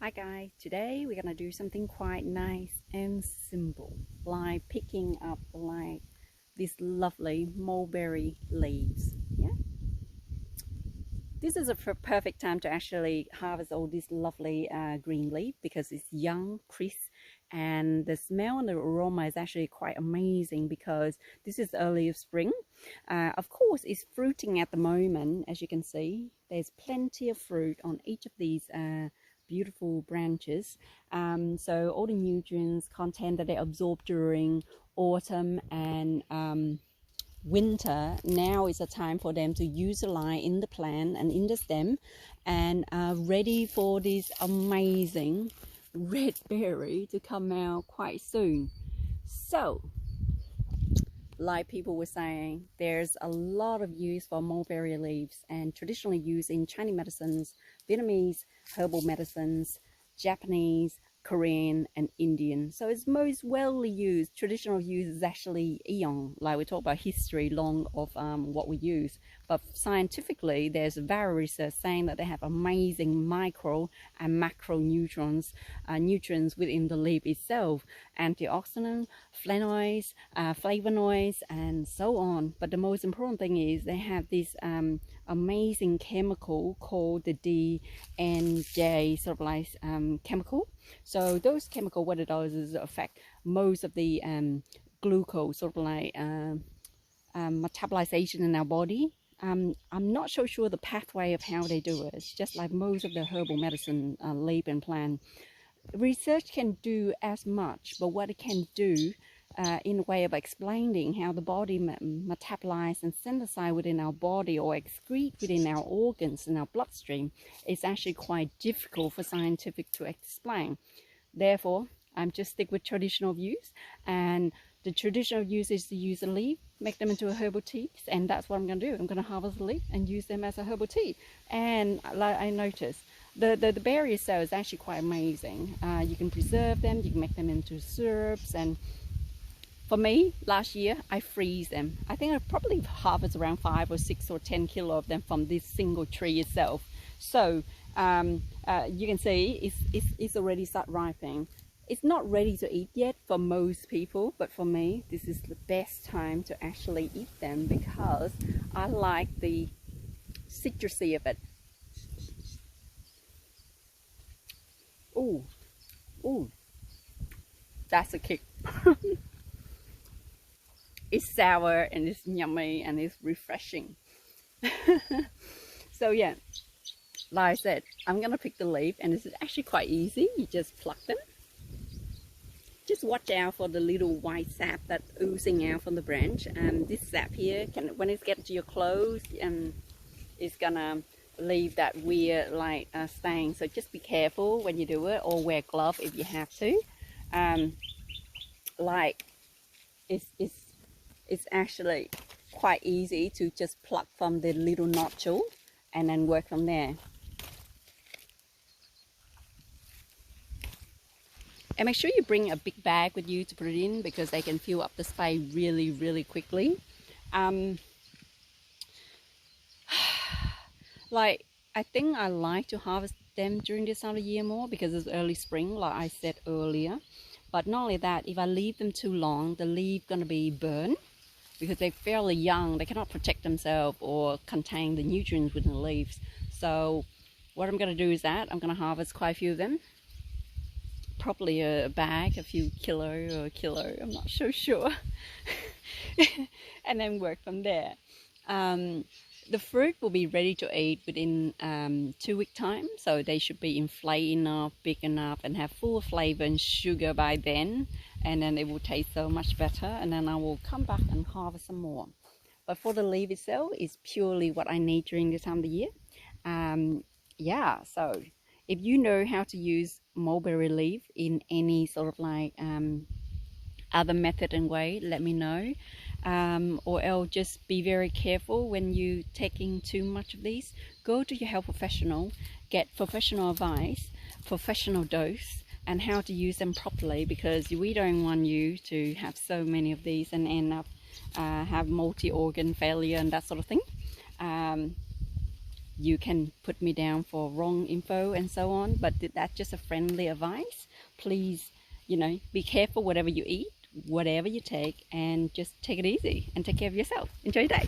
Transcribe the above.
Hi guys, today we're gonna do something quite nice and simple, like picking up like these lovely mulberry leaves. Yeah, this is a perfect time to actually harvest all this lovely green leaf because it's young, crisp, and the smell and the aroma is actually quite amazing because this is early spring. Of course, it's fruiting at the moment, as you can see. There's plenty of fruit on each of these beautiful branches, so all the nutrients content that they absorb during autumn and winter, now is a time for them to utilize in the plant and in the stem, and ready for this amazing red berry to come out quite soon. So like people were saying, there's a lot of use for mulberry leaves and traditionally used in Chinese medicines, Vietnamese herbal medicines, Japanese, Korean, and Indian. So it's most widely used. Traditional use is actually eon, like we talk about history long of what we use. But scientifically, there's various research saying that they have amazing micro and macro nutrients within the leaf itself, antioxidants, flavonoids, flavonoids, and so on. But the most important thing is they have this amazing chemical called the DNJ sort of like chemical. So those chemical, what it does is affect most of the glucose sort of like metabolization in our body. I'm not so sure the pathway of how they do it. It's just like most of the herbal medicine leaf and plant. Research can do as much, but what it can do in a way of explaining how the body metabolize and synthesize within our body or excrete within our organs in our bloodstream is actually quite difficult for scientific to explain. Therefore, I'm just stick with traditional views, and the traditional use is to use a leaf, make them into a herbal tea, and that's what I'm going to do. I'm going to harvest the leaf and use them as a herbal tea. And like I noticed, the berry itself is actually quite amazing. You can preserve them, you can make them into syrups, and for me, last year, I freeze them. I think I probably harvest around 5 or 6 or 10 kilo of them from this single tree itself. So you can see it's already start ripening. It's not ready to eat yet for most people, but for me, this is the best time to actually eat them because I like the citrusy of it. Ooh, ooh, that's a kick. It's sour and it's yummy and it's refreshing. So yeah, like I said, I'm gonna pick the leaf, and this is actually quite easy. You just pluck them. Just watch out for the little white sap that's oozing out from the branch. This sap here, when it gets to your clothes, it's gonna leave that weird like stain. So just be careful when you do it, or wear gloves if you have to. Like it's actually quite easy to just pluck from the little nodule and then work from there. And make sure you bring a big bag with you to put it in because they can fill up the space really, really quickly. Like, I think I like to harvest them during this time of the year more because it's early spring, like I said earlier. But not only that, if I leave them too long, the leaf gonna be burned because they're fairly young. They cannot protect themselves or contain the nutrients within the leaves. So what I'm gonna do is that I'm gonna harvest quite a few of them. Probably a bag, a few kilo or a kilo, I'm not so sure. And then work from there. The fruit will be ready to eat within 2 weeks time, so they should be inflated enough, big enough, and have full flavor and sugar by then, and then it will taste so much better, and then I will come back and harvest some more. But for the leaf itself, it's purely what I need during this time of the year. Yeah, so if you know how to use mulberry leaf in any sort of like other method and way, let me know. Or else just be very careful when you taking too much of these. Go to your health professional, get professional advice, professional dose, and how to use them properly, because we don't want you to have so many of these and end up have multi-organ failure and that sort of thing. You can put me down for wrong info and so on, but that's just a friendly advice. Please, you know, be careful whatever you eat, whatever you take, and just take it easy and take care of yourself. Enjoy your day.